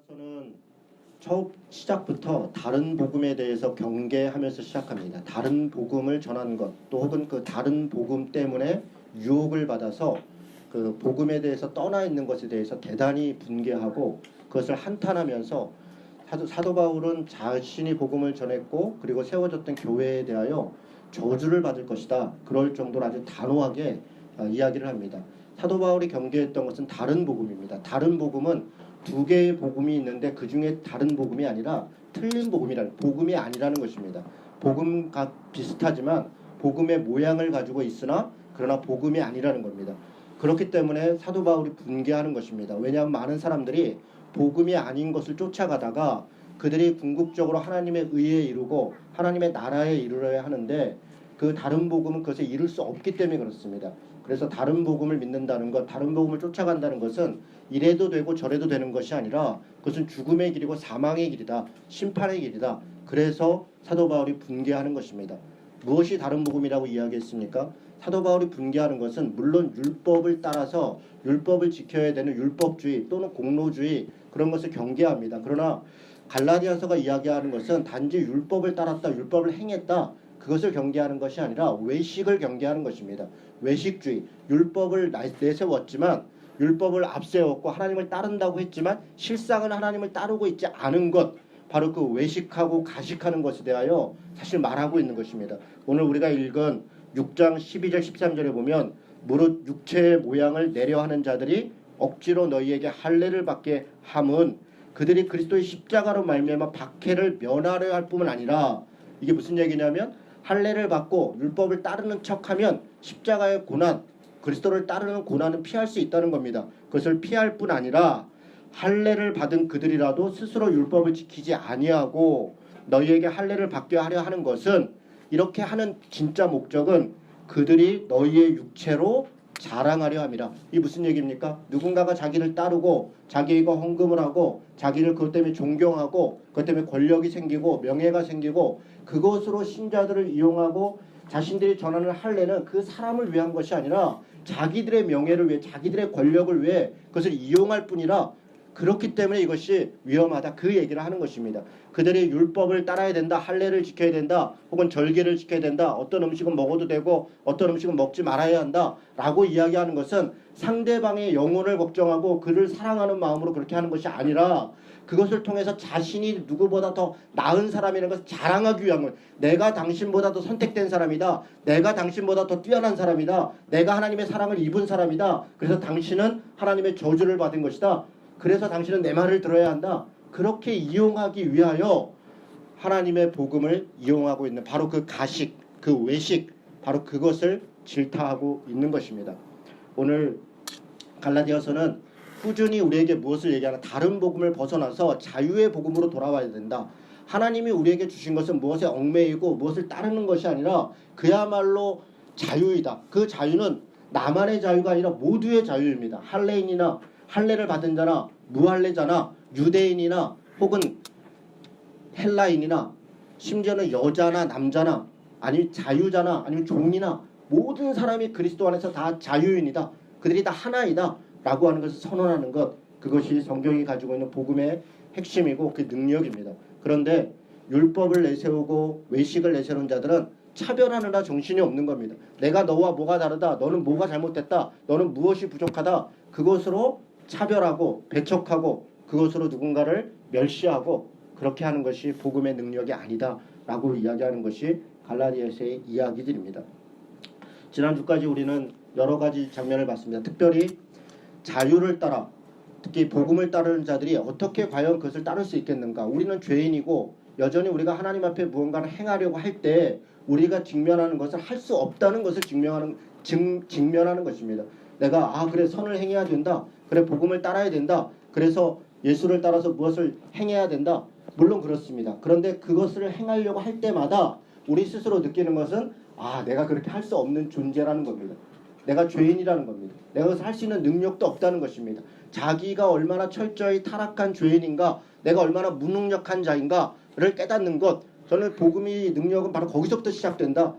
갈라디아서는 처음 시작부터 다른 복음에 대해서 경계하면서 시작합니다. 다른 복음을 전하는 것, 또 혹은 그 다른 복음 때문에 유혹을 받아서 그 복음에 대해서 떠나 있는 것에 대해서 대단히 분개하고 그것을 한탄하면서 사도 바울은 자신이 복음을 전했고 그리고 세워졌던 교회에 대하여 저주를 받을 것이다. 그럴 정도로 아주 단호하게 이야기를 합니다. 사도 바울이 경계했던 것은 다른 복음입니다. 다른 복음은 두 개의 복음이 있는데 그 중에 다른 복음이 아니라 틀린 복음이 아니라는 것입니다. 복음과 비슷하지만 복음의 모양을 가지고 있으나 그러나 복음이 아니라는 겁니다. 그렇기 때문에 사도 바울이 분개하는 것입니다. 왜냐하면 많은 사람들이 복음이 아닌 것을 쫓아가다가 그들이 궁극적으로 하나님의 의에 이르고 하나님의 나라에 이르러야 하는데 그 다른 복음은 그것에 이룰 수 없기 때문에 그렇습니다. 그래서 다른 복음을 믿는다는 것, 다른 복음을 쫓아간다는 것은 이래도 되고 저래도 되는 것이 아니라 그것은 죽음의 길이고 사망의 길이다. 심판의 길이다. 그래서 사도 바울이 분개하는 것입니다. 무엇이 다른 복음이라고 이야기했습니까? 사도 바울이 분개하는 것은 물론 율법을 따라서 율법을 지켜야 되는 율법주의 또는 공로주의 그런 것을 경계합니다. 그러나 갈라디아서가 이야기하는 것은 단지 율법을 따랐다, 율법을 행했다 그것을 경계하는 것이 아니라 외식을 경계하는 것입니다. 외식주의, 율법을 내세웠지만 율법을 앞세웠고 하나님을 따른다고 했지만 실상은 하나님을 따르고 있지 않은 것, 바로 그 외식하고 가식하는 것에 대하여 사실 말하고 있는 것입니다. 오늘 우리가 읽은 6장 12절 13절에 보면 무릇 육체의 모양을 내려하는 자들이 억지로 너희에게 할례를 받게 함은 그들이 그리스도의 십자가로 말미암아 박해를 면하려 할 뿐만 아니라 이게 무슨 얘기냐면 할례를 받고 율법을 따르는 척하면 십자가의 고난, 그리스도를 따르는 고난은 피할 수 있다는 겁니다. 그것을 피할 뿐 아니라 할례를 받은 그들이라도 스스로 율법을 지키지 아니하고 너희에게 할례를 받게 하려 하는 것은 이렇게 하는 진짜 목적은 그들이 너희의 육체로 자랑하려 함이라. 이 무슨 얘기입니까? 누군가가 자기를 따르고 자기가 헌금을 하고 자기를 그것 때문에 존경하고 그것 때문에 권력이 생기고 명예가 생기고 그것으로 신자들을 이용하고 자신들이 전하는 할례는 그 사람을 위한 것이 아니라 자기들의 명예를 위해 자기들의 권력을 위해 그것을 이용할 뿐이라 그렇기 때문에 이것이 위험하다. 그 얘기를 하는 것입니다. 그들이 율법을 따라야 된다. 할례를 지켜야 된다. 혹은 절기를 지켜야 된다. 어떤 음식은 먹어도 되고 어떤 음식은 먹지 말아야 한다. 라고 이야기하는 것은 상대방의 영혼을 걱정하고 그를 사랑하는 마음으로 그렇게 하는 것이 아니라 그것을 통해서 자신이 누구보다 더 나은 사람이라는 것을 자랑하기 위한 것. 내가 당신보다 더 선택된 사람이다. 내가 당신보다 더 뛰어난 사람이다. 내가 하나님의 사랑을 입은 사람이다. 그래서 당신은 하나님의 저주를 받은 것이다. 그래서 당신은 내 말을 들어야 한다. 그렇게 이용하기 위하여 하나님의 복음을 이용하고 있는 바로 그 가식, 그 외식, 바로 그것을 질타하고 있는 것입니다. 오늘 갈라디아서는 꾸준히 우리에게 무엇을 얘기하나 다른 복음을 벗어나서 자유의 복음으로 돌아와야 된다. 하나님이 우리에게 주신 것은 무엇에 얽매이고 무엇을 따르는 것이 아니라 그야말로 자유이다. 그 자유는 나만의 자유가 아니라 모두의 자유입니다. 할례인이나 할례를 받은 자나 무할례자나 유대인이나 혹은 헬라인이나 심지어는 여자나 남자나 아니면 자유자나 아니면 종이나 모든 사람이 그리스도 안에서 다 자유인이다. 그들이 다 하나이다 라고 하는 것을 선언하는 것, 그것이 성경이 가지고 있는 복음의 핵심이고 그 능력입니다. 그런데 율법을 내세우고 외식을 내세우는 자들은 차별하느라 정신이 없는 겁니다. 내가 너와 뭐가 다르다. 너는 뭐가 잘못됐다. 너는 무엇이 부족하다. 그것으로 차별하고 배척하고 그것으로 누군가를 멸시하고 그렇게 하는 것이 복음의 능력이 아니다 라고 이야기하는 것이 갈라디아서의 이야기들입니다. 지난주까지 우리는 여러 가지 장면을 봤습니다. 특별히 자유를 따라 특히 복음을 따르는 자들이 어떻게 과연 그것을 따를 수 있겠는가. 우리는 죄인이고 여전히 우리가 하나님 앞에 무언가를 행하려고 할 때 우리가 직면하는 것을 할 수 없다는 것을 직면하는 것입니다. 내가 그래 선을 행해야 된다. 그래 복음을 따라야 된다. 그래서 예수를 따라서 무엇을 행해야 된다. 물론 그렇습니다. 그런데 그것을 행하려고 할 때마다 우리 스스로 느끼는 것은 내가 그렇게 할 수 없는 존재라는 겁니다. 내가 죄인이라는 겁니다. 내가 그것을 할 수 있는 능력도 없다는 것입니다. 자기가 얼마나 철저히 타락한 죄인인가, 내가 얼마나 무능력한 자인가를 깨닫는 것, 저는 복음의 능력은 바로 거기서부터 시작된다.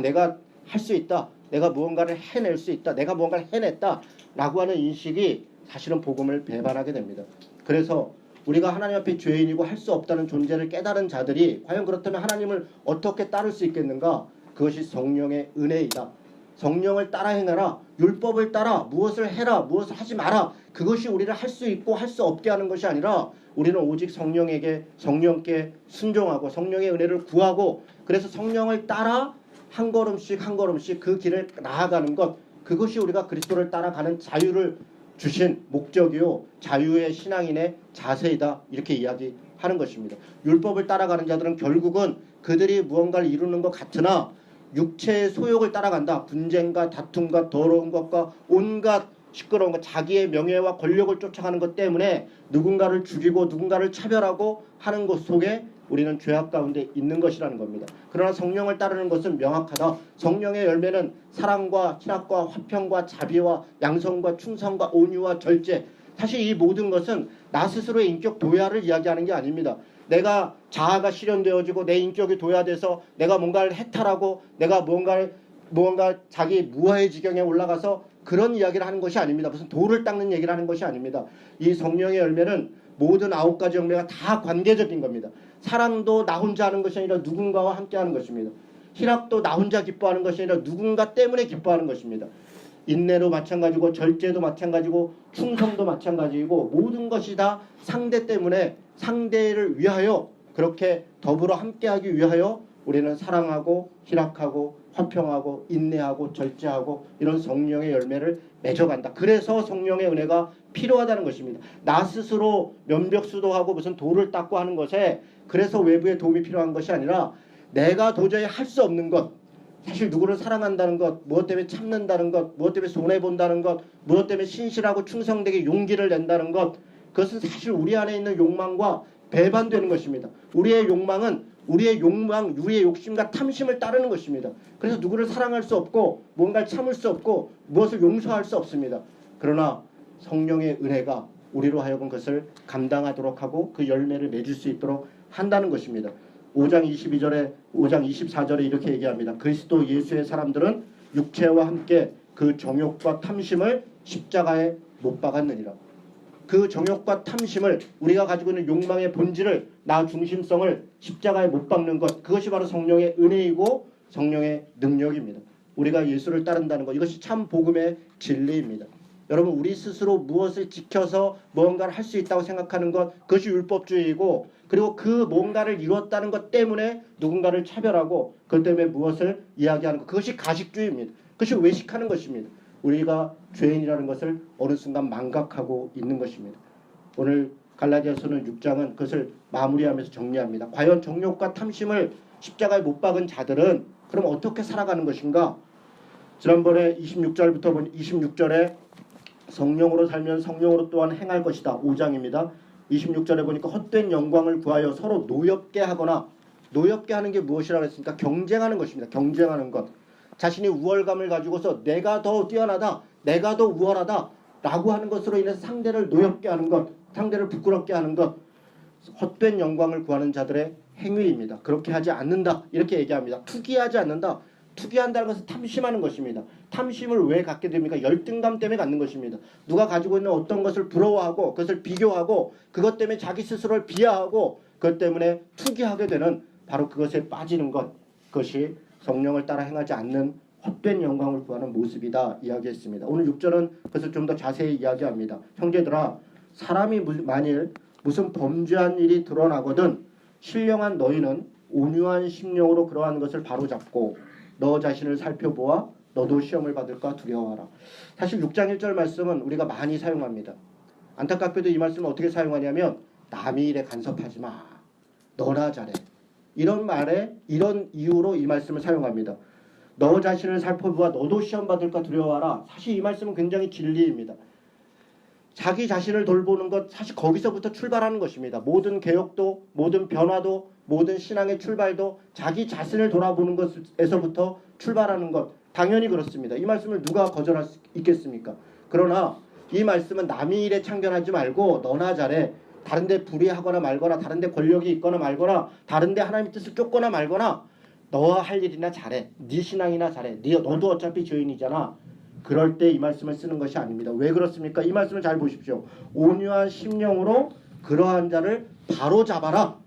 내가 할 수 있다. 내가 무언가를 해낼 수 있다. 내가 무언가를 해냈다. 라고 하는 인식이 사실은 복음을 배반하게 됩니다. 그래서 우리가 하나님 앞에 죄인이고 할 수 없다는 존재를 깨달은 자들이 과연 그렇다면 하나님을 어떻게 따를 수 있겠는가? 그것이 성령의 은혜이다. 성령을 따라 행하라. 율법을 따라 무엇을 해라. 무엇을 하지 마라. 그것이 우리를 할 수 있고 할 수 없게 하는 것이 아니라 우리는 오직 성령께 순종하고 성령의 은혜를 구하고 그래서 성령을 따라 한 걸음씩 한 걸음씩 그 길을 나아가는 것, 그것이 우리가 그리스도를 따라가는 자유를 주신 목적이요 자유의 신앙인의 자세이다. 이렇게 이야기하는 것입니다. 율법을 따라가는 자들은 결국은 그들이 무언가를 이루는 것 같으나 육체의 소욕을 따라간다. 분쟁과 다툼과 더러운 것과 온갖 시끄러운 것, 자기의 명예와 권력을 쫓아가는 것 때문에 누군가를 죽이고 누군가를 차별하고 하는 것 속에 우리는 죄악 가운데 있는 것이라는 겁니다. 그러나 성령을 따르는 것은 명확하다. 성령의 열매는 사랑과 희락과 화평과 자비와 양성과 충성과 온유와 절제. 사실 이 모든 것은 나 스스로의 인격 도야를 이야기하는 게 아닙니다. 내가 자아가 실현되어지고 내 인격이 도야돼서 내가 뭔가를 해탈하고 내가 무언가 자기 무아의 지경에 올라가서 그런 이야기를 하는 것이 아닙니다. 무슨 돌을 닦는 얘기를 하는 것이 아닙니다. 이 성령의 열매는 모든 9가지 열매가 다 관계적인 겁니다. 사랑도 나 혼자 하는 것이 아니라 누군가와 함께 하는 것입니다. 희락도 나 혼자 기뻐하는 것이 아니라 누군가 때문에 기뻐하는 것입니다. 인내도 마찬가지고 절제도 마찬가지고 충성도 마찬가지이고 모든 것이 다 상대 때문에 상대를 위하여 그렇게 더불어 함께하기 위하여 우리는 사랑하고 희락하고 화평하고 인내하고 절제하고 이런 성령의 열매를 맺어간다. 그래서 성령의 은혜가 필요하다는 것입니다. 나 스스로 면벽수도하고 무슨 돌을 닦고 하는 것에 그래서 외부의 도움이 필요한 것이 아니라 내가 도저히 할 수 없는 것, 사실 누구를 사랑한다는 것, 무엇 때문에 참는다는 것, 무엇 때문에 손해본다는 것, 무엇 때문에 신실하고 충성되게 용기를 낸다는 것, 그것은 사실 우리 안에 있는 욕망과 배반되는 것입니다. 우리의 욕망은 우리의 욕심과 탐심을 따르는 것입니다. 그래서 누구를 사랑할 수 없고 뭔가를 참을 수 없고 무엇을 용서할 수 없습니다. 그러나 성령의 은혜가 우리로 하여금 그것을 감당하도록 하고 그 열매를 맺을 수 있도록 한다는 것입니다. 5장 24절에 이렇게 얘기합니다. 그리스도 예수의 사람들은 육체와 함께 그 정욕과 탐심을 십자가에 못 박았느니라. 그 정욕과 탐심을 우리가 가지고 있는 욕망의 본질을 나 중심성을 십자가에 못 박는 것, 그것이 바로 성령의 은혜이고 성령의 능력입니다. 우리가 예수를 따른다는 것, 이것이 참 복음의 진리입니다. 여러분, 우리 스스로 무엇을 지켜서 무언가를 할 수 있다고 생각하는 것, 그것이 율법주의이고 그리고 그 뭔가를 이뤘다는 것 때문에 누군가를 차별하고 그것 때문에 무엇을 이야기하는 것, 그것이 가식주의입니다. 그것이 외식하는 것입니다. 우리가 죄인이라는 것을 어느 순간 망각하고 있는 것입니다. 오늘 갈라디아서는 6장은 그것을 마무리하면서 정리합니다. 과연 정욕과 탐심을 십자가에 못 박은 자들은 그럼 어떻게 살아가는 것인가? 지난번에 26절에 성령으로 살면 성령으로 또한 행할 것이다. 5장입니다. 26절에 보니까 헛된 영광을 구하여 서로 노엽게 하거나, 노엽게 하는 게 무엇이라고 했습니까? 경쟁하는 것입니다. 경쟁하는 것. 자신이 우월감을 가지고서 내가 더 뛰어나다, 내가 더 우월하다 라고 하는 것으로 인해서 상대를 노엽게 하는 것, 상대를 부끄럽게 하는 것, 헛된 영광을 구하는 자들의 행위입니다. 그렇게 하지 않는다 이렇게 얘기합니다. 투기하지 않는다. 투기한다는 것은 탐심하는 것입니다. 탐심을 왜 갖게 됩니까? 열등감 때문에 갖는 것입니다. 누가 가지고 있는 어떤 것을 부러워하고 그것을 비교하고 그것 때문에 자기 스스로를 비하하고 그것 때문에 투기하게 되는 바로 그것에 빠지는 것, 그것이 성령을 따라 행하지 않는 헛된 영광을 구하는 모습이다 이야기했습니다. 오늘 6절은 그것을 좀 더 자세히 이야기합니다. 형제들아, 사람이 만일 무슨 범죄한 일이 드러나거든 신령한 너희는 온유한 심령으로 그러한 것을 바로잡고 너 자신을 살펴보아 너도 시험을 받을까 두려워하라. 사실 6장 1절 말씀은 우리가 많이 사용합니다. 안타깝게도 이 말씀을 어떻게 사용하냐면 남의 일에 간섭하지 마, 너나 잘해, 이런 말에 이런 이유로 이 말씀을 사용합니다. 너 자신을 살펴보아 너도 시험 받을까 두려워하라. 사실 이 말씀은 굉장히 진리입니다. 자기 자신을 돌보는 것, 사실 거기서부터 출발하는 것입니다. 모든 개혁도, 모든 변화도, 모든 신앙의 출발도 자기 자신을 돌아보는 것에서부터 출발하는 것, 당연히 그렇습니다. 이 말씀을 누가 거절할 수 있겠습니까? 그러나 이 말씀은 남의 일에 참견하지 말고 너나 잘해, 다른 데 불의하거나 말거나 다른 데 권력이 있거나 말거나 다른 데 하나님의 뜻을 쫓거나 말거나 너와 할 일이나 잘해, 네 신앙이나 잘해, 너도 어차피 죄인이잖아, 그럴 때 이 말씀을 쓰는 것이 아닙니다. 왜 그렇습니까? 이 말씀을 잘 보십시오. 온유한 심령으로 그러한 자를 바로 잡아라.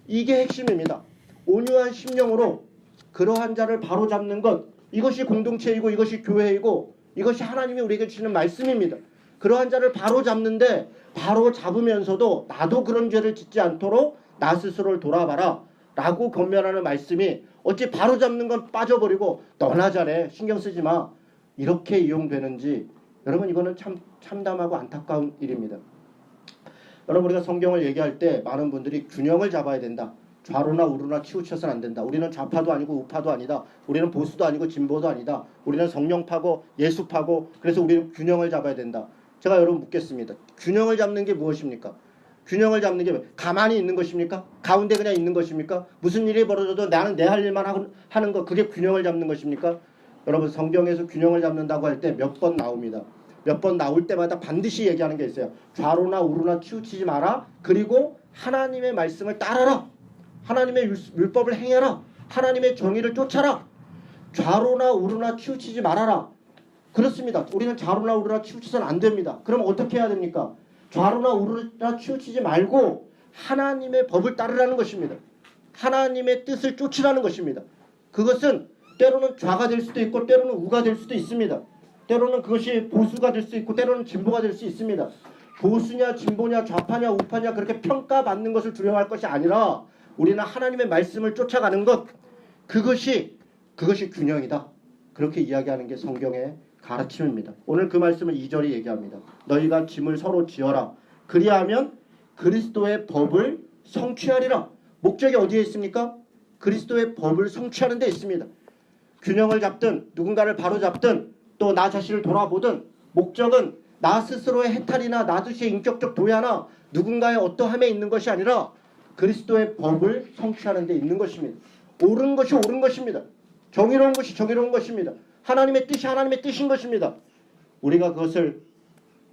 이게 핵심입니다. 온유한 심령으로 그러한 자를 바로 잡는 것, 이것이 공동체이고 이것이 교회이고 이것이 하나님이 우리에게 주시는 말씀입니다. 그러한 자를 바로 잡는데 바로 잡으면서도 나도 그런 죄를 짓지 않도록 나 스스로를 돌아봐라 라고 권면하는 말씀이 어찌 바로 잡는 건 빠져버리고 너나 잘해 신경 쓰지 마 이렇게 이용되는지 여러분 이거는 참 참담하고 안타까운 일입니다. 여러분 우리가 성경을 얘기할 때 많은 분들이 균형을 잡아야 된다. 좌로나 우로나 치우쳐서는 안 된다. 우리는 좌파도 아니고 우파도 아니다. 우리는 보수도 아니고 진보도 아니다. 우리는 성령파고 예수파고 그래서 우리는 균형을 잡아야 된다. 제가 여러분 묻겠습니다. 균형을 잡는 게 무엇입니까? 균형을 잡는 게 가만히 있는 것입니까? 가운데 그냥 있는 것입니까? 무슨 일이 벌어져도 나는 내 할 일만 하는 거 그게 균형을 잡는 것입니까? 여러분 성경에서 균형을 잡는다고 할 때 몇 번 나옵니다. 몇 번 나올 때마다 반드시 얘기하는 게 있어요. 좌로나 우로나 치우치지 마라. 그리고 하나님의 말씀을 따라라. 하나님의 율법을 행해라. 하나님의 정의를 쫓아라. 좌로나 우로나 치우치지 말아라. 그렇습니다. 우리는 좌로나 우로나 치우치서는 안 됩니다. 그럼 어떻게 해야 됩니까? 좌로나 우로나 치우치지 말고 하나님의 법을 따르라는 것입니다. 하나님의 뜻을 쫓으라는 것입니다. 그것은 때로는 좌가 될 수도 있고 때로는 우가 될 수도 있습니다. 때로는 그것이 보수가 될 수 있고 때로는 진보가 될 수 있습니다. 보수냐 진보냐 좌파냐 우파냐 그렇게 평가받는 것을 두려워할 것이 아니라 우리는 하나님의 말씀을 쫓아가는 것 그것이 균형이다. 그렇게 이야기하는 게 성경의 가르침입니다. 오늘 그 말씀을 2절이 얘기합니다. 너희가 짐을 서로 지어라. 그리하면 그리스도의 법을 성취하리라. 목적이 어디에 있습니까? 그리스도의 법을 성취하는 데 있습니다. 균형을 잡든 누군가를 바로잡든 또 나 자신을 돌아보든 목적은 나 스스로의 해탈이나 나 자신의 인격적 도야나 누군가의 어떠함에 있는 것이 아니라 그리스도의 법을 성취하는 데 있는 것입니다. 옳은 것이 옳은 것입니다. 정의로운 것이 정의로운 것입니다. 하나님의 뜻이 하나님의 뜻인 것입니다. 우리가 그것을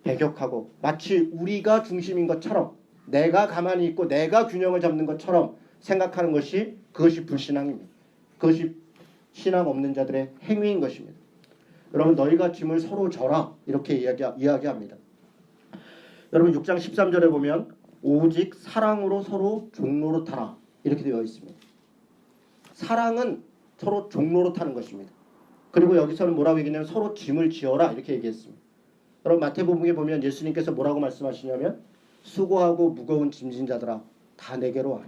배격하고 마치 우리가 중심인 것처럼 내가 가만히 있고 내가 균형을 잡는 것처럼 생각하는 것이 그것이 불신앙입니다. 그것이 신앙 없는 자들의 행위인 것입니다. 여러분 너희가 짐을 서로 져라 이렇게 이야기합니다. 여러분 6장 13절에 보면 오직 사랑으로 서로 종로로 타라 이렇게 되어 있습니다. 사랑은 서로 종로로 타는 것입니다. 그리고 여기서는 뭐라고 얘기냐면 서로 짐을 지어라 이렇게 얘기했습니다. 여러분 마태복음에 보면 예수님께서 뭐라고 말씀하시냐면 수고하고 무거운 짐진 자들아 다 내게로 와라.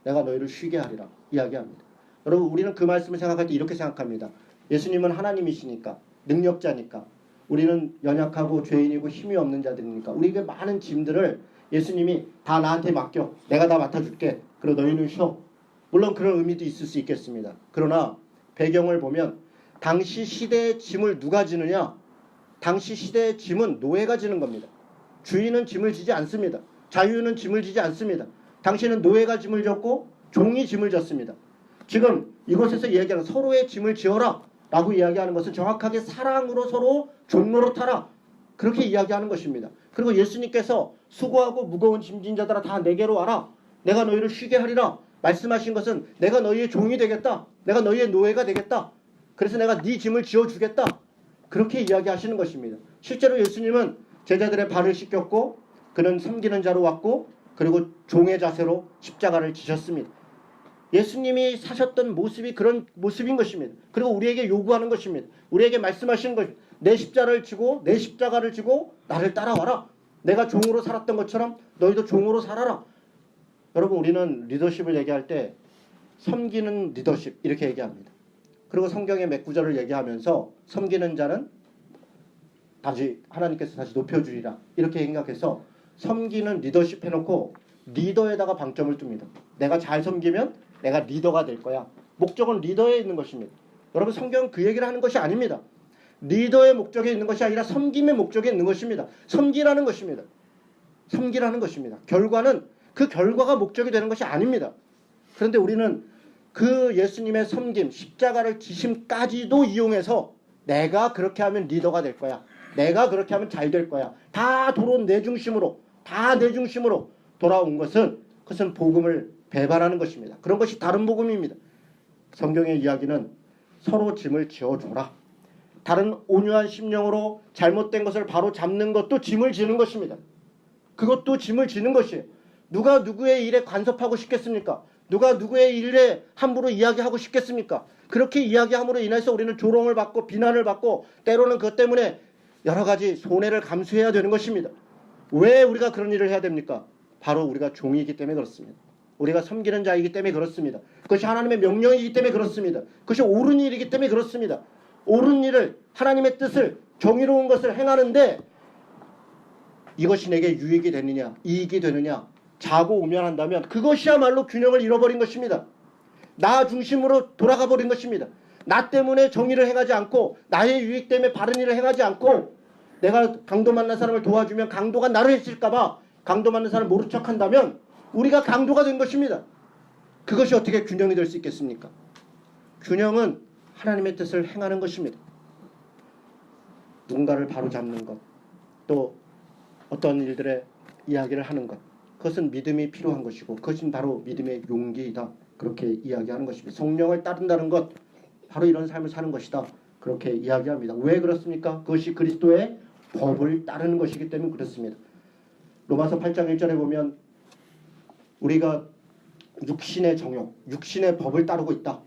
내가 너희를 쉬게 하리라 이야기합니다. 여러분 우리는 그 말씀을 생각할 때 이렇게 생각합니다. 예수님은 하나님이시니까 능력자니까 우리는 연약하고 죄인이고 힘이 없는 자들이니까 우리에게 많은 짐들을 예수님이 다 나한테 맡겨. 내가 다 맡아줄게. 그리고 너희는 쉬어. 물론 그런 의미도 있을 수 있겠습니다. 그러나 배경을 보면 당시 시대의 짐을 누가 지느냐? 당시 시대의 짐은 노예가 지는 겁니다. 주인은 짐을 지지 않습니다. 자유는 짐을 지지 않습니다. 당시에는 노예가 짐을 졌고 종이 짐을 졌습니다. 지금 이곳에서 이야기하는 서로의 짐을 지어라 라고 이야기하는 것은 정확하게 사랑으로 서로 종로로 타라 그렇게 이야기하는 것입니다. 그리고 예수님께서 수고하고 무거운 짐진 자들아 다 내게로 와라. 내가 너희를 쉬게 하리라. 말씀하신 것은 내가 너희의 종이 되겠다. 내가 너희의 노예가 되겠다. 그래서 내가 네 짐을 지어주겠다. 그렇게 이야기하시는 것입니다. 실제로 예수님은 제자들의 발을 씻겼고 그는 섬기는 자로 왔고 그리고 종의 자세로 십자가를 지셨습니다. 예수님이 사셨던 모습이 그런 모습인 것입니다. 그리고 우리에게 요구하는 것입니다. 우리에게 말씀하시는 것입니다. 내 십자가를 지고 나를 따라와라. 내가 종으로 살았던 것처럼 너희도 종으로 살아라. 여러분 우리는 리더십을 얘기할 때 섬기는 리더십 이렇게 얘기합니다. 그리고 성경의 몇 구절을 얘기하면서 섬기는 자는 하나님께서 다시 높여주리라 이렇게 생각해서 섬기는 리더십 해놓고 리더에다가 방점을 둡니다. 내가 잘 섬기면 내가 리더가 될 거야. 목적은 리더에 있는 것입니다. 여러분 성경은 그 얘기를 하는 것이 아닙니다. 리더의 목적에 있는 것이 아니라 섬김의 목적에 있는 것입니다. 섬기라는 것입니다. 섬기라는 것입니다. 결과는 그 결과가 목적이 되는 것이 아닙니다. 그런데 우리는 그 예수님의 섬김, 십자가를 지심까지도 이용해서 내가 그렇게 하면 리더가 될 거야. 내가 그렇게 하면 잘 될 거야. 다 도론 내 중심으로 돌아온 것은 그것은 복음을 배반하는 것입니다. 그런 것이 다른 복음입니다. 성경의 이야기는 서로 짐을 지어줘라. 다른 온유한 심령으로 잘못된 것을 바로 잡는 것도 짐을 지는 것입니다. 그것도 짐을 지는 것이에요. 누가 누구의 일에 간섭하고 싶겠습니까? 누가 누구의 일에 함부로 이야기하고 싶겠습니까? 그렇게 이야기함으로 인해서 우리는 조롱을 받고 비난을 받고 때로는 그것 때문에 여러 가지 손해를 감수해야 되는 것입니다. 왜 우리가 그런 일을 해야 됩니까? 바로 우리가 종이기 때문에 그렇습니다. 우리가 섬기는 자이기 때문에 그렇습니다. 그것이 하나님의 명령이기 때문에 그렇습니다. 그것이 옳은 일이기 때문에 그렇습니다. 옳은 일을, 하나님의 뜻을, 정의로운 것을 행하는데 이것이 내게 유익이 되느냐, 이익이 되느냐, 자고 우면한다면 그것이야말로 균형을 잃어버린 것입니다. 나 중심으로 돌아가 버린 것입니다. 나 때문에 정의를 행하지 않고 나의 유익 때문에 바른 일을 행하지 않고 내가 강도 만난 사람을 도와주면 강도가 나를 해칠까봐 강도 만난 사람을 모른 척한다면 우리가 강도가 된 것입니다. 그것이 어떻게 균형이 될 수 있겠습니까? 균형은 하나님의 뜻을 행하는 것입니다. 누군가를 바로잡는 것, 또 어떤 일들의 이야기를 하는 것, 그것은 믿음이 필요한 것이고 그것은 바로 믿음의 용기이다. 그렇게 이야기하는 것입니다. 성령을 따른다는 것, 바로 이런 삶을 사는 것이다. 그렇게 이야기합니다. 왜 그렇습니까? 그것이 그리스도의 법을 따르는 것이기 때문에 그렇습니다. 로마서 8장 1절에 보면 우리가 육신의 정욕, 육신의 법을 따르고 있다.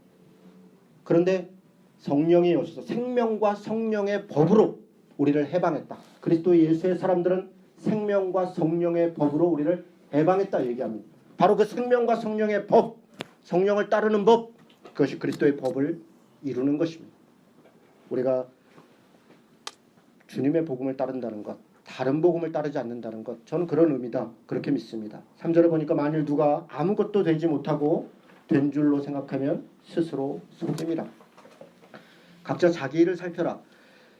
그런데 성령이 오셔서 생명과 성령의 법으로 우리를 해방했다. 그리스도 예수의 사람들은 생명과 성령의 법으로 우리를 해방했다 얘기합니다. 바로 그 생명과 성령의 법, 성령을 따르는 법, 그것이 그리스도의 법을 이루는 것입니다. 우리가 주님의 복음을 따른다는 것, 다른 복음을 따르지 않는다는 것, 저는 그런 의미다. 그렇게 믿습니다. 3절에 보니까 만일 누가 아무것도 되지 못하고 된 줄로 생각하면 스스로 속임이라. 각자 자기 일을 살펴라.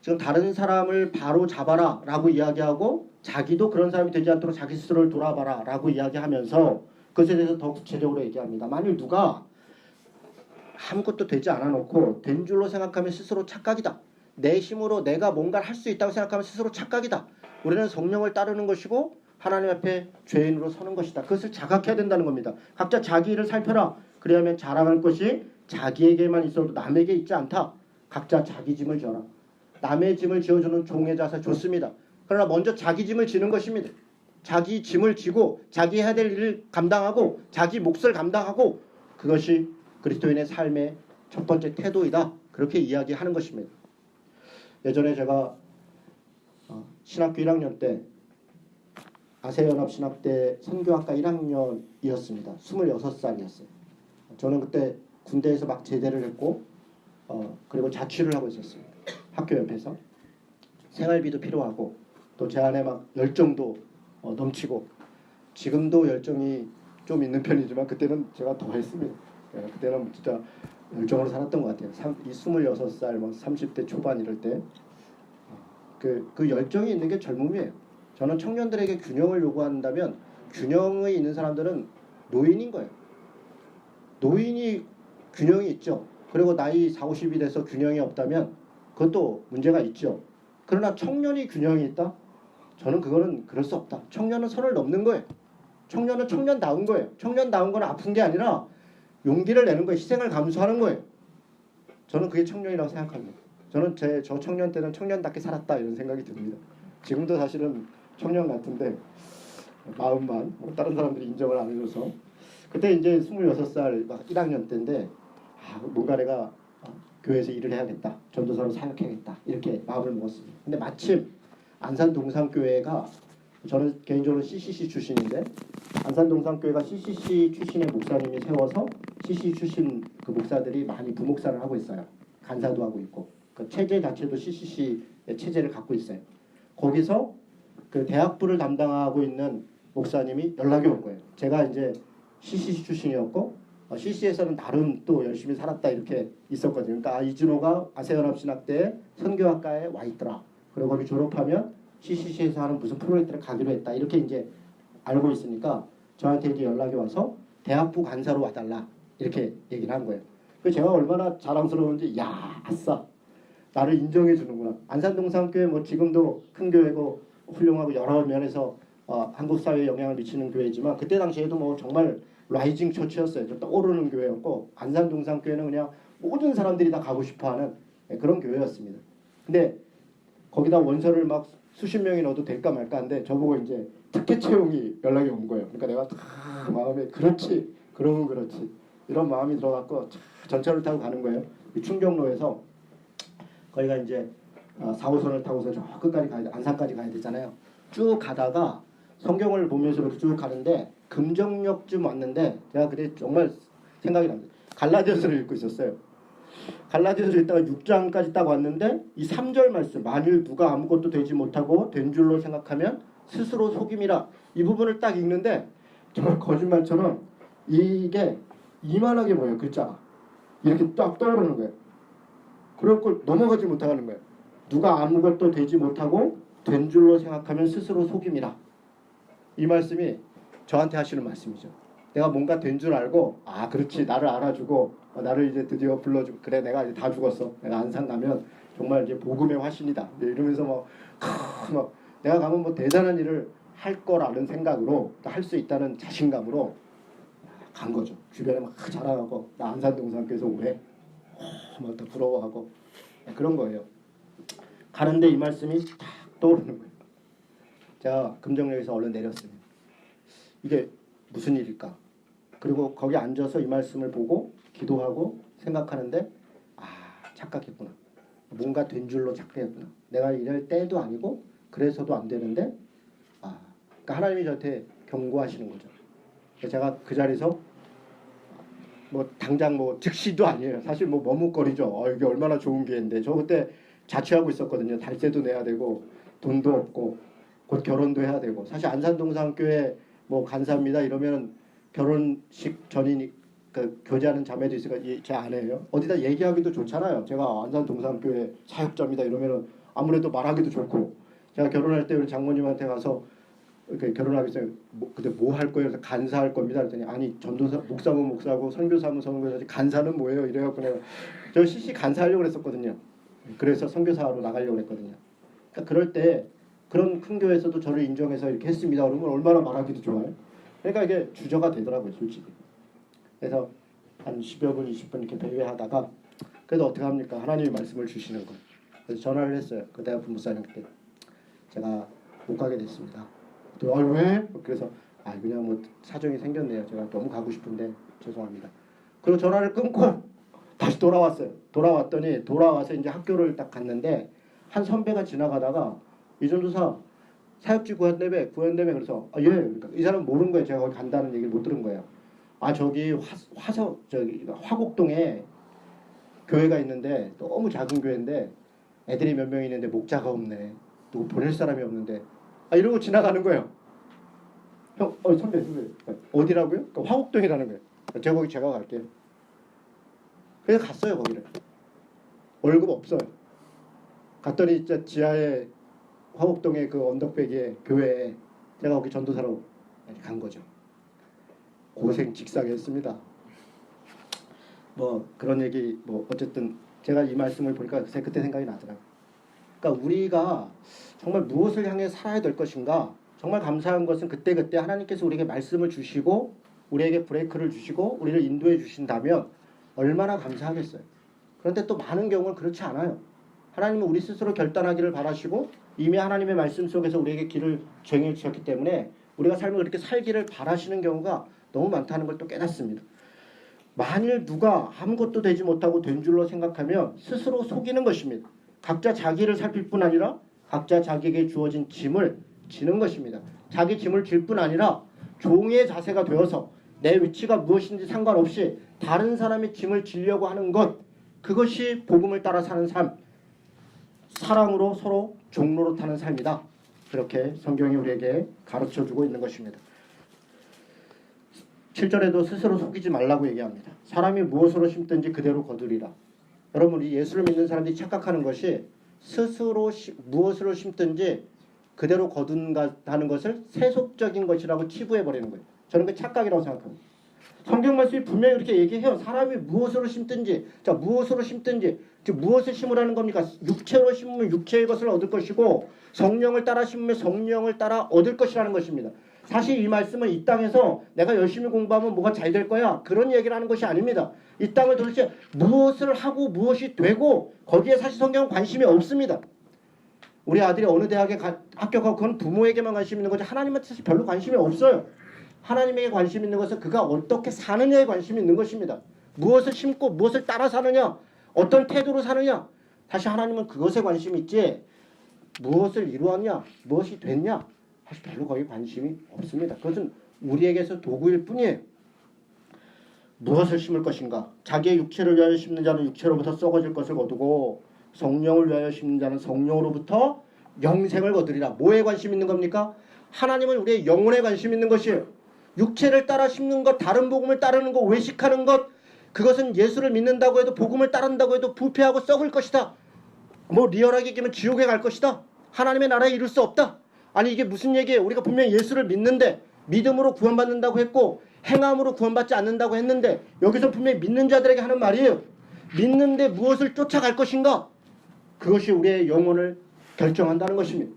지금 다른 사람을 바로 잡아라 라고 이야기하고 자기도 그런 사람이 되지 않도록 자기 스스로를 돌아봐라 라고 이야기하면서 그것에 대해서 더 구체적으로 얘기합니다. 만일 누가 아무것도 되지 않아 놓고 된 줄로 생각하면 스스로 착각이다. 내 힘으로 내가 뭔가를 할 수 있다고 생각하면 스스로 착각이다. 우리는 성령을 따르는 것이고 하나님 앞에 죄인으로 서는 것이다. 그것을 자각해야 된다는 겁니다. 각자 자기 일을 살펴라. 그래야만 자랑할 것이 자기에게만 있어도 남에게 있지 않다. 각자 자기 짐을 져라. 남의 짐을 지어주는 종의 자세 좋습니다. 그러나 먼저 자기 짐을 지는 것입니다. 자기 짐을 지고 자기 해야 될 일을 감당하고 자기 몫을 감당하고 그것이 그리스도인의 삶의 첫 번째 태도이다. 그렇게 이야기하는 것입니다. 예전에 제가 신학교 1학년 때 아세연합신학대 선교학과 1학년이었습니다. 26살이었어요. 저는 그때 군대에서 막 제대를 했고 그리고 자취를 하고 있었습니다. 학교 옆에서 생활비도 필요하고 또 제 안에 막 열정도 넘치고 지금도 열정이 좀 있는 편이지만 그때는 제가 더 했습니다. 그때는 진짜 열정으로 살았던 것 같아요. 26살, 뭐 30대 초반 이럴 때 그 열정이 있는 게 젊음이에요. 저는 청년들에게 균형을 요구한다면 균형이 있는 사람들은 노인인 거예요. 노인이 균형이 있죠. 그리고 나이 40, 50이 돼서 균형이 없다면 그것도 문제가 있죠. 그러나 청년이 균형이 있다? 저는 그거는 그럴 수 없다. 청년은 선을 넘는 거예요. 청년은 청년다운 거예요. 청년다운 건 아픈 게 아니라 용기를 내는 거예요. 희생을 감수하는 거예요. 저는 그게 청년이라고 생각합니다. 저는 저 청년 때는 청년답게 살았다 이런 생각이 듭니다. 지금도 사실은 청년 같은데 마음만 다른 사람들이 인정을 안 해줘서 그때 이제 26살 막 1학년 때인데 뭔가 내가 교회에서 일을 해야겠다. 전도사로 사역해야겠다. 이렇게 마음을 먹었습니다. 근데 마침 안산동산교회가 저는 개인적으로 CCC 출신인데 안산동산교회가 CCC 출신의 목사님이 세워서 CCC 출신 그 목사들이 많이 부목사를 하고 있어요. 간사도 하고 있고 그 체제 자체도 CCC의 체제를 갖고 있어요. 거기서 그 대학부를 담당하고 있는 목사님이 연락이 온 거예요. 제가 이제 CCC 출신이었고 CCC에서는 나름 또 열심히 살았다 이렇게 있었거든요. 그러니까 이준호가 아세연합신학대 선교학과에 와 있더라. 그리고 거기 졸업하면 CCC에서 하는 무슨 프로젝트를 가기로 했다. 이렇게 이제 알고 있으니까 저한테 이제 연락이 와서 대학부 간사로 와달라 이렇게 얘기를 한 거예요. 그래서 제가 얼마나 자랑스러운지 야 아싸 나를 인정해 주는구나. 안산동산교회 뭐 지금도 큰 교회고 훌륭하고 여러 면에서 한국 사회에 영향을 미치는 교회지만 그때 당시에도 뭐 정말 라이징 처치였어요. 좀 떠오르는 교회였고 안산동산교회는 그냥 모든 사람들이 다 가고 싶어하는 그런 교회였습니다. 근데 거기다 원서를 막 수십 명이 넣어도 될까 말까 한데 저보고 이제 특혜 채용이 연락이 온 거예요. 그러니까 내가 다 마음에 그렇지, 그러면 그렇지 이런 마음이 들어갖고 전철을 타고 가는 거예요. 이 충정로에서 거기가 이제 4호선을 타고서 저 끝까지 가야 돼, 안산까지 가야 되잖아요. 쭉 가다가 성경을 보면서 이렇게 쭉 가는데 금정역쯤 왔는데 제가 그때 정말 생각이 납니다. 갈라디아서를 읽고 있었어요. 갈라디아서를 읽다가 6장까지 딱 왔는데 이 3절 말씀, 만일 누가 아무것도 되지 못하고 된 줄로 생각하면 스스로 속임이라, 이 부분을 딱 읽는데 정말 거짓말처럼 이게 이만하게 보여요. 글자가 이렇게 딱 떠오르는 거예요. 그럴 걸 넘어가지 못하는 거예요. 누가 아무것도 되지 못하고 된 줄로 생각하면 스스로 속임이라. 이 말씀이 저한테 하시는 말씀이죠. 내가 뭔가 된 줄 알고, 아 그렇지, 나를 알아주고 나를 이제 드디어 불러주고, 그래 내가 이제 다 죽었어, 내가 안산 가면 정말 이제 복음의 화신이다 이러면서 막 내가 가면 뭐 대단한 일을 할 거라는 생각으로, 할 수 있다는 자신감으로 간 거죠. 주변에 막 자랑하고, 나 안산동산교에서 오래 막 다 부러워하고 그런 거예요. 가는데 이 말씀이 딱 떠오르는 거예요. 제가 금정역에서 얼른 내렸습니다. 이게 무슨 일일까? 그리고 거기 앉아서 이 말씀을 보고 기도하고 생각하는데, 아 착각했구나. 뭔가 된 줄로 착각했구나. 내가 이럴 때도 아니고 그래서도 안 되는데, 그러니까 하나님이 저한테 경고하시는 거죠. 제가 그 자리에서 뭐 당장 뭐 즉시도 아니에요. 사실 뭐 머뭇거리죠. 이게 얼마나 좋은 기회인데. 저 그때 자취하고 있었거든요. 달세도 내야 되고 돈도 없고 곧 결혼도 해야 되고. 사실 안산동산교회 뭐 간사입니다 이러면 결혼식 전이니 그 교제하는 자매도 있으니까 제 아내예요. 어디다 얘기하기도 좋잖아요. 제가 안산동산교회 사역자입니다 이러면은 아무래도 말하기도 좋고. 제가 결혼할 때 우리 장모님한테 가서 이렇게 결혼하기 전에 그때 뭐 할 거예요? 그래서 간사할 겁니다. 그랬더니 아니 전도사 목사면 목사고 선교사면 선교사지 간사는 뭐예요? 이래갖고 내가 저 CC 간사하려고 그랬었거든요. 그래서 선교사로 나가려고 했거든요. 그러니까 그럴 때 그런 큰 교회에서도 저를 인정해서 이렇게 했습니다. 그러면 얼마나 말하기도 좋아요. 그러니까 이게 주저가 되더라고요, 솔직히. 그래서 한 10여 분, 20분 이렇게 배회하다가 그래도 어떻게 합니까? 하나님이 말씀을 주시는 거예요. 그래서 전화를 했어요. 그 대학 부목사님께 제가 못 가게 됐습니다. 또 왜? 그래서 그냥 뭐 사정이 생겼네요. 제가 너무 가고 싶은데 죄송합니다. 그리고 전화를 끊고 다시 돌아왔어요. 돌아와서 이제 학교를 딱 갔는데 한 선배가 지나가다가 이 전도사 사역지 구한다며 그래서 예. 그러니까 이 사람 모르는 거예요. 제가 거기 간다는 얘기를 못 들은 거예요. 저기 화곡동에 교회가 있는데 너무 작은 교회인데 애들이 몇 명 있는데 목자가 없네. 누구 보낼 사람이 없는데 이러고 지나가는 거예요. 형, 선배 어디라고요? 그러니까 화곡동이라는 거예요. 제가 갈게요. 그래서 갔어요 거기를. 월급 없어요. 갔더니 진짜 지하에 화곡동의 그 언덕배기에 교회에 제가 거기 전도사로 간 거죠. 고생 직사게 했습니다. 뭐 그런 얘기 뭐 어쨌든 제가 이 말씀을 보니까 그때 생각이 나더라고요. 그러니까 우리가 정말 무엇을 향해 살아야 될 것인가, 정말 감사한 것은 그때그때 하나님께서 우리에게 말씀을 주시고 우리에게 브레이크를 주시고 우리를 인도해 주신다면 얼마나 감사하겠어요. 그런데 또 많은 경우는 그렇지 않아요. 하나님은 우리 스스로 결단하기를 바라시고 이미 하나님의 말씀 속에서 우리에게 길을 정해 주셨기 때문에 우리가 삶을 그렇게 살기를 바라시는 경우가 너무 많다는 걸 또 깨닫습니다. 만일 누가 아무것도 되지 못하고 된 줄로 생각하면 스스로 속이는 것입니다. 각자 자기를 살필 뿐 아니라 각자 자기에게 주어진 짐을 지는 것입니다. 자기 짐을 질 뿐 아니라 종의 자세가 되어서 내 위치가 무엇인지 상관없이 다른 사람의 짐을 지려고 하는 것, 그것이 복음을 따라 사는 삶, 사랑으로 서로 종로로 타는 삶이다. 그렇게 성경이 우리에게 가르쳐주고 있는 것입니다. 7절에도 스스로 속이지 말라고 얘기합니다. 사람이 무엇으로 심든지 그대로 거두리라. 여러분, 우리 예수를 믿는 사람들이 착각하는 것이 스스로 무엇으로 심든지 그대로 거둔다는 것을 세속적인 것이라고 치부해버리는 거예요. 저는 그 착각이라고 생각합니다. 성경 말씀이 분명히 그렇게 얘기해요. 사람이 무엇으로 심든지, 무엇으로 심든지, 즉 무엇을 심으라는 겁니까? 육체로 심으면 육체의 것을 얻을 것이고 성령을 따라 심으면 성령을 따라 얻을 것이라는 것입니다. 사실 이 말씀은 이 땅에서 내가 열심히 공부하면 뭐가 잘 될 거야, 그런 얘기를 하는 것이 아닙니다. 이 땅을 도대체 무엇을 하고 무엇이 되고 거기에 사실 성경은 관심이 없습니다. 우리 아들이 어느 대학에 합격하고 그건 부모에게만 관심 있는 거지 하나님한테 사실 별로 관심이 없어요. 하나님에게 관심 있는 것은 그가 어떻게 사느냐에 관심이 있는 것입니다. 무엇을 심고 무엇을 따라 사느냐, 어떤 태도로 사느냐, 사실 하나님은 그것에 관심이 있지 무엇을 이루었냐, 무엇이 됐냐 사실 별로 거기 관심이 없습니다. 그것은 우리에게서 도구일 뿐이에요. 무엇을 심을 것인가? 자기의 육체를 위하여 심는 자는 육체로부터 썩어질 것을 거두고 성령을 위하여 심는 자는 성령으로부터 영생을 거두리라. 뭐에 관심 있는 겁니까? 하나님은 우리의 영혼에 관심 있는 것이에요. 육체를 따라 심는 것, 다른 복음을 따르는 것, 외식하는 것, 그것은 예수를 믿는다고 해도 복음을 따른다고 해도 부패하고 썩을 것이다. 뭐 리얼하게 얘기하면 지옥에 갈 것이다. 하나님의 나라에 이룰 수 없다. 아니 이게 무슨 얘기예요? 우리가 분명히 예수를 믿는데 믿음으로 구원받는다고 했고 행함으로 구원받지 않는다고 했는데 여기서 분명히 믿는 자들에게 하는 말이에요. 믿는데 무엇을 쫓아갈 것인가? 그것이 우리의 영혼을 결정한다는 것입니다.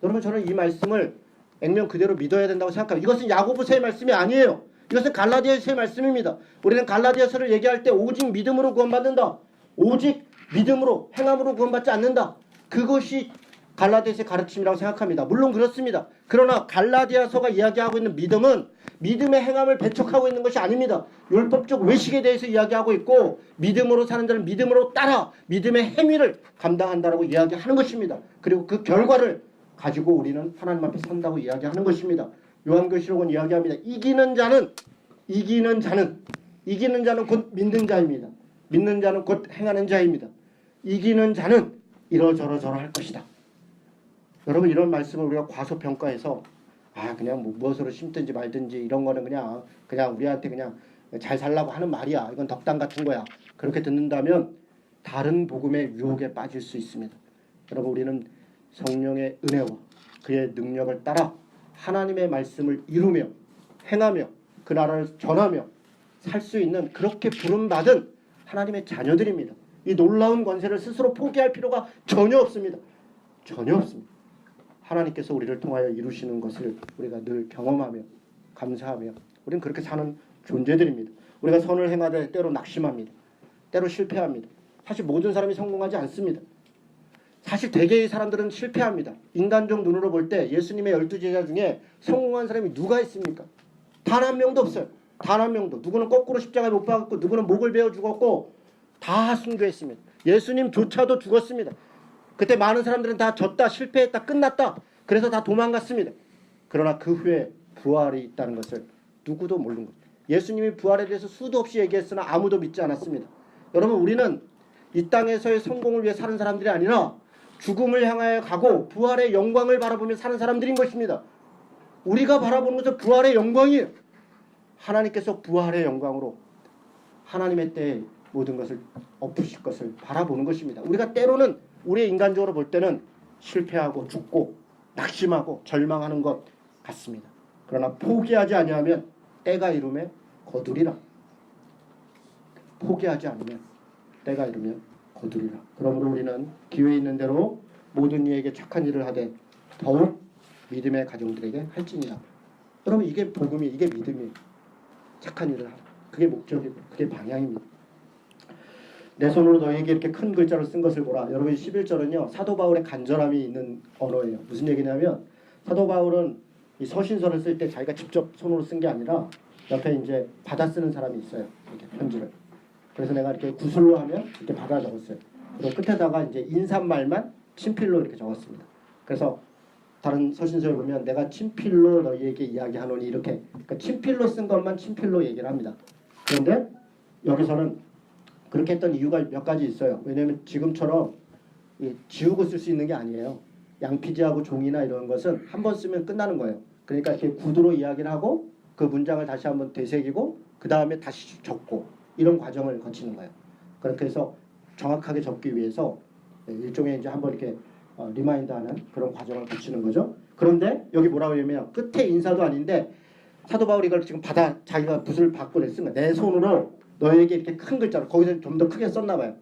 여러분 저는 이 말씀을 액면 그대로 믿어야 된다고 생각합니다. 이것은 야고보서의 말씀이 아니에요. 이것은 갈라디아서의 말씀입니다. 우리는 갈라디아서를 얘기할 때 오직 믿음으로 구원받는다. 오직 믿음으로 행함으로 구원받지 않는다. 그것이 갈라디아서의 가르침이라고 생각합니다. 물론 그렇습니다. 그러나 갈라디아서가 이야기하고 있는 믿음은 믿음의 행함을 배척하고 있는 것이 아닙니다. 율법적 외식에 대해서 이야기하고 있고 믿음으로 사는 자는 믿음으로 따라 믿음의 행위를 감당한다라고 이야기하는 것입니다. 그리고 그 결과를 가지고 우리는 하나님 앞에 산다고 이야기하는 것입니다. 요한계시록은 이야기합니다. 이기는 자는 곧 믿는 자입니다. 믿는 자는 곧 행하는 자입니다. 이기는 자는 이러저러저러 할 것이다. 여러분 이런 말씀을 우리가 과소평가해서 그냥 뭐 무엇으로 심든지 말든지 이런 거는 그냥 우리한테 그냥 잘 살라고 하는 말이야. 이건 덕담 같은 거야. 그렇게 듣는다면 다른 복음의 유혹에 빠질 수 있습니다. 여러분 우리는 성령의 은혜와 그의 능력을 따라 하나님의 말씀을 이루며 행하며 그 나라를 전하며 살 수 있는 그렇게 부름받은 하나님의 자녀들입니다. 이 놀라운 권세를 스스로 포기할 필요가 전혀 없습니다. 전혀 없습니다. 하나님께서 우리를 통하여 이루시는 것을 우리가 늘 경험하며 감사하며 우리는 그렇게 사는 존재들입니다. 우리가 선을 행하되 때로 낙심합니다. 때로 실패합니다. 사실 모든 사람이 성공하지 않습니다. 사실 대개의 사람들은 실패합니다. 인간적 눈으로 볼 때 예수님의 12제자 중에 성공한 사람이 누가 있습니까? 단 한 명도 없어요. 단 한 명도. 누구는 거꾸로 십자가에 못 박았고 누구는 목을 베어 죽었고 다 순교했습니다. 예수님조차도 죽었습니다. 그때 많은 사람들은 다 졌다, 실패했다, 끝났다. 그래서 다 도망갔습니다. 그러나 그 후에 부활이 있다는 것을 누구도 모르는 겁니다. 예수님이 부활에 대해서 수도 없이 얘기했으나 아무도 믿지 않았습니다. 여러분 우리는 이 땅에서의 성공을 위해 사는 사람들이 아니라 죽음을 향하여 가고 부활의 영광을 바라보며 사는 사람들인 것입니다. 우리가 바라보는 것은 부활의 영광이에요. 하나님께서 부활의 영광으로 하나님의 때에 모든 것을 엎으실 것을 바라보는 것입니다. 우리가 때로는 우리의 인간적으로 볼 때는 실패하고 죽고 낙심하고 절망하는 것 같습니다. 그러나 포기하지 아니하면 때가 이루매 거두리라. 포기하지 않으면 때가 이루면 거두리라. 그러므로 우리는 기회 있는 대로 모든 이에게 착한 일을 하되 더욱 믿음의 가정들에게 할지니라. 여러분 이게 복음이 이게 믿음이에요. 착한 일을 하라. 그게 목적이고 그게 방향입니다. 내 손으로 너에게 이렇게 큰 글자로 쓴 것을 보라. 여러분 11절은요. 사도 바울의 간절함이 있는 언어예요. 무슨 얘기냐면 사도 바울은 이 서신서를 쓸 때 자기가 직접 손으로 쓴 게 아니라 옆에 이제 받아 쓰는 사람이 있어요. 이렇게 편지를. 그래서 내가 이렇게 구슬로 하면 이렇게 받아 적었어요. 그리고 끝에다가 이제 인사말만 친필로 이렇게 적었습니다. 그래서 다른 서신서에 보면 내가 친필로 너희에게 이야기하노니 이렇게 그러니까 친필로 쓴 것만 친필로 얘기를 합니다. 그런데 여기서는 그렇게 했던 이유가 몇 가지 있어요. 왜냐하면 지금처럼 지우고 쓸 수 있는 게 아니에요. 양피지하고 종이나 이런 것은 한 번 쓰면 끝나는 거예요. 그러니까 이렇게 구두로 이야기를 하고 그 문장을 다시 한번 되새기고 그 다음에 다시 적고 이런 과정을 거치는 거예요. 그렇게 해서 정확하게 적기 위해서 일종의 이제 한번 이렇게 리마인드하는 그런 과정을 거치는 거죠. 그런데 여기 뭐라고 하냐면 끝에 인사도 아닌데 사도 바울이 이걸 지금 받아 자기가 붓을 받고 냈은 거야. 내 손으로 너에게 이렇게 큰 글자로 거기서 좀 더 크게 썼나 봐요.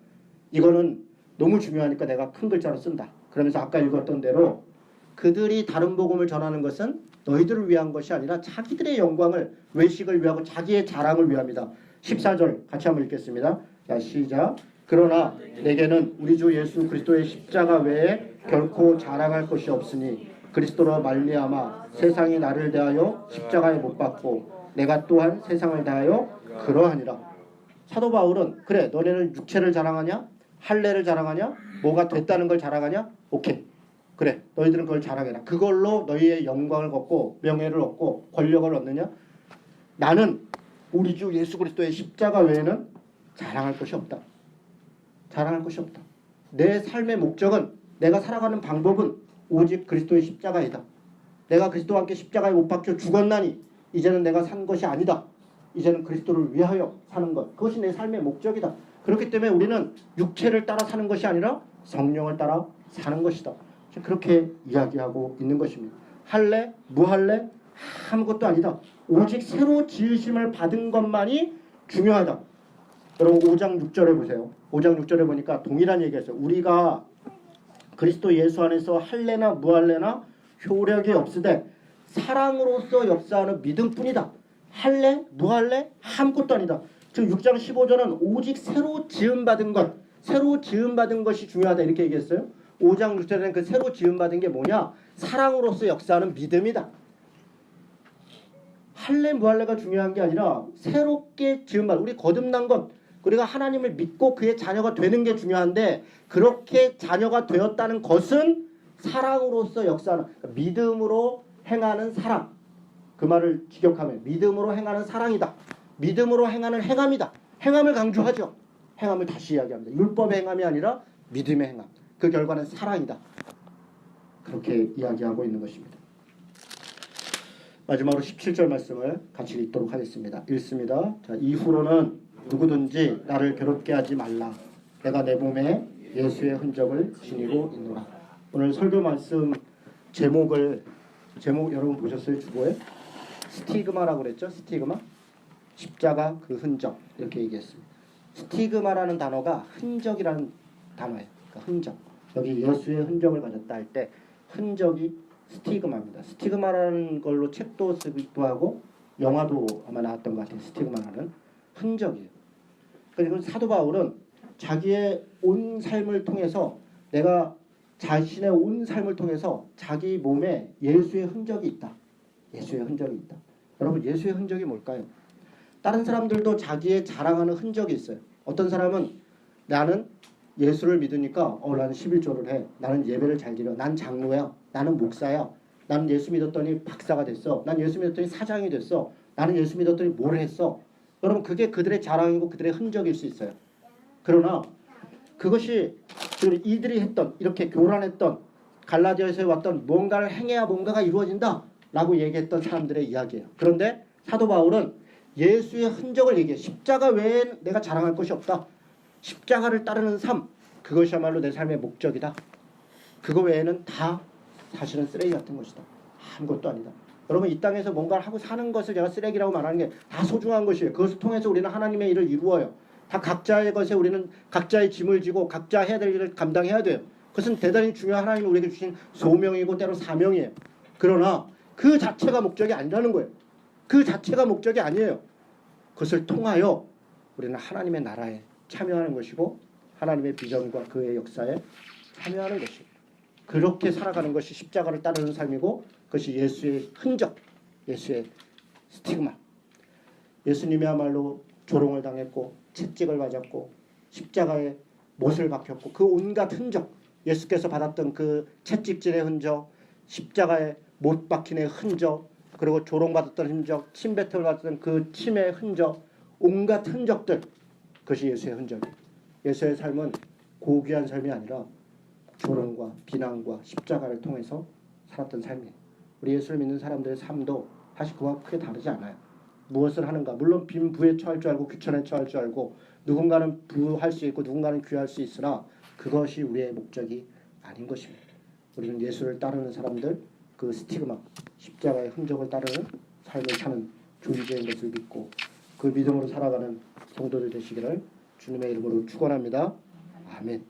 이거는 너무 중요하니까 내가 큰 글자로 쓴다. 그러면서 아까 읽었던 대로 그들이 다른 복음을 전하는 것은 너희들을 위한 것이 아니라 자기들의 영광을 외식을 위하고 자기의 자랑을 위함이다. 14절 같이 한번 읽겠습니다. 자 시작. 그러나 내게는 우리 주 예수 그리스도의 십자가 외에 결코 자랑할 것이 없으니 그리스도로 말미암아 세상이 나를 대하여 십자가에 못 박고 내가 또한 세상을 대하여 그러하니라. 사도 바울은 그래 너네는 육체를 자랑하냐? 할례를 자랑하냐? 뭐가 됐다는 걸 자랑하냐? 오케이. 그래 너희들은 그걸 자랑해라. 그걸로 너희의 영광을 얻고 명예를 얻고 권력을 얻느냐? 나는 우리 주 예수 그리스도의 십자가 외에는 자랑할 것이 없다. 자랑할 것이 없다. 내 삶의 목적은 내가 살아가는 방법은 오직 그리스도의 십자가이다. 내가 그리스도와 함께 십자가에 못 박혀 죽었나니 이제는 내가 산 것이 아니다. 이제는 그리스도를 위하여 사는 것. 그것이 내 삶의 목적이다. 그렇기 때문에 우리는 육체를 따라 사는 것이 아니라 성령을 따라 사는 것이다. 그렇게 이야기하고 있는 것입니다. 할례, 무할례 아무것도 아니다. 오직 새로 지으심을 받은 것만이 중요하다. 여러분 5장 6절에 보세요. 5장 6절에 보니까 동일한 얘기했어요. 우리가 그리스도 예수 안에서 할례나 무할례나 효력이 없으되 사랑으로서 역사하는 믿음뿐이다. 할례, 무할례 아무것도 아니다. 즉 6장 15절은 오직 새로 지음받은 것, 새로 지음받은 것이 중요하다 이렇게 얘기했어요. 5장 6절에는 그 새로 지음받은 게 뭐냐? 사랑으로서 역사하는 믿음이다. 할례, 무할례가 중요한 게 아니라 새롭게 지음받은 우리 거듭난 것, 우리가 하나님을 믿고 그의 자녀가 되는 게 중요한데 그렇게 자녀가 되었다는 것은 사랑으로서 역사하는 믿음으로 행하는 사랑. 그 말을 직역하면 믿음으로 행하는 사랑이다. 믿음으로 행하는 행함이다. 행함을 강조하죠. 행함을 다시 이야기합니다. 율법의 행함이 아니라 믿음의 행함. 그 결과는 사랑이다. 그렇게 이야기하고 있는 것입니다. 마지막으로 17절 말씀을 같이 읽도록 하겠습니다. 읽습니다. 자, 이후로는 누구든지 나를 괴롭게 하지 말라. 내가 내 몸에 예수의 흔적을 지니고 있노라. 오늘 설교 말씀 제목 여러분 보셨어요? 주보에? 스티그마라고 그랬죠? 스티그마? 십자가 그 흔적 이렇게 얘기했습니다. 스티그마라는 단어가 흔적이라는 단어예요. 그러니까 흔적. 여기 예수의 흔적을 가졌다 할 때 흔적이 스티그마입니다. 스티그마라는 걸로 책도 쓰기도 하고 영화도 아마 나왔던 것 같아요. 스티그마라는 흔적이에요. 그리고 사도 바울은 자기의 온 삶을 통해서 내가 자신의 온 삶을 통해서 자기 몸에 예수의 흔적이 있다. 예수의 흔적이 있다. 여러분 예수의 흔적이 뭘까요? 다른 사람들도 자기의 자랑하는 흔적이 있어요. 어떤 사람은 나는 예수를 믿으니까 나는 11조를 해. 나는 예배를 잘 드려. 난 장로야. 나는 목사야. 나는 예수 믿었더니 박사가 됐어. 난 예수 믿었더니 사장이 됐어. 나는 예수 믿었더니 뭘 했어. 여러분 그게 그들의 자랑이고 그들의 흔적일 수 있어요. 그러나 그것이 이들이 했던 이렇게 교란했던 갈라디아에서 왔던 뭔가를 행해야 뭔가가 이루어진다 라고 얘기했던 사람들의 이야기예요. 그런데 사도 바울은 예수의 흔적을 얘기해. 십자가 외에 내가 자랑할 것이 없다. 십자가를 따르는 삶 그것이야말로 내 삶의 목적이다. 그거 외에는 다 사실은 쓰레기 같은 것이다. 아무것도 아니다. 여러분 이 땅에서 뭔가를 하고 사는 것을 제가 쓰레기라고 말하는 게 다 소중한 것이에요. 그것을 통해서 우리는 하나님의 일을 이루어요. 다 각자의 것에 우리는 각자의 짐을 지고 각자 해야 될 일을 감당해야 돼요. 그것은 대단히 중요한 하나님이 우리에게 주신 소명이고 때로 사명이에요. 그러나 그 자체가 목적이 아니라는 거예요. 그 자체가 목적이 아니에요. 그것을 통하여 우리는 하나님의 나라에 참여하는 것이고 하나님의 비전과 그의 역사에 참여하는 것이에요. 그렇게 살아가는 것이 십자가를 따르는 삶이고 그것이 예수의 흔적, 예수의 스티그마. 예수님이야말로 조롱을 당했고 채찍을 맞았고 십자가에 못을 박혔고 그 온갖 흔적, 예수께서 받았던 그 채찍질의 흔적, 십자가에 못 박힌의 흔적, 그리고 조롱받았던 흔적, 침뱉음을 받았던 그 침의 흔적, 온갖 흔적들, 그것이 예수의 흔적이에요. 예수의 삶은 고귀한 삶이 아니라 조롱과 비난과 십자가를 통해서 살았던 삶이에요. 우리 예수를 믿는 사람들의 삶도 사실 그와 크게 다르지 않아요. 무엇을 하는가? 물론 빈 부에 처할 줄 알고 귀천에 처할 줄 알고 누군가는 부할 수 있고 누군가는 귀할 수 있으나 그것이 우리의 목적이 아닌 것입니다. 우리는 예수를 따르는 사람들, 그 스티그마, 십자가의 흔적을 따르는 삶을 사는 존재인 것을 믿고 그 믿음으로 살아가는 성도들 되시기를 주님의 이름으로 축원합니다. 아멘.